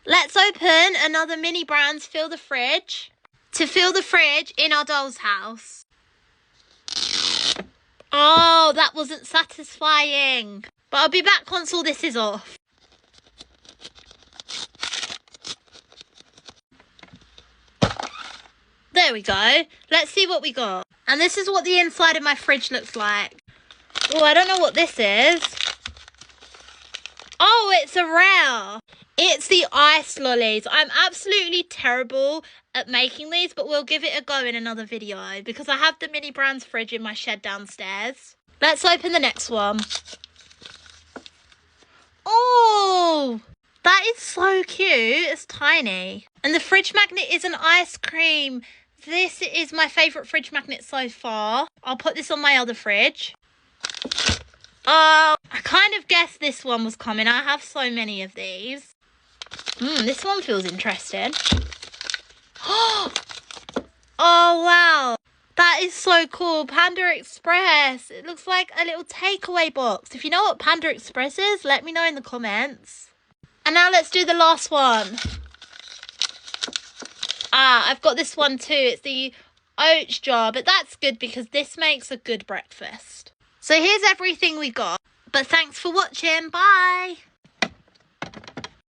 Let's open another Mini Brands Fill the Fridge. To fill the fridge in our doll's house. Oh, that wasn't satisfying. But I'll be back once all this is off. There we go. Let's see what we got. And this is what the inside of my fridge looks like. Oh, I don't know what this is. Oh, it's a rare. It's the ice lollies. I'm absolutely terrible at making these, but we'll give it a go in another video because I have the Mini Brands fridge in my shed downstairs. Let's open the next one. Oh, that is so cute. It's tiny. And the fridge magnet is an ice cream. This is my favourite fridge magnet so far. I'll put this on my other fridge. Oh, I kind of guessed this one was coming. I have so many of these. This one feels interesting. Oh, wow. That is so cool. Panda Express. It looks like a little takeaway box. If you know what Panda Express is, let me know in the comments. And now let's do the last one. I've got this one too. It's the oats jar, but that's good because this makes a good breakfast. So here's everything we got. But thanks for watching. Bye.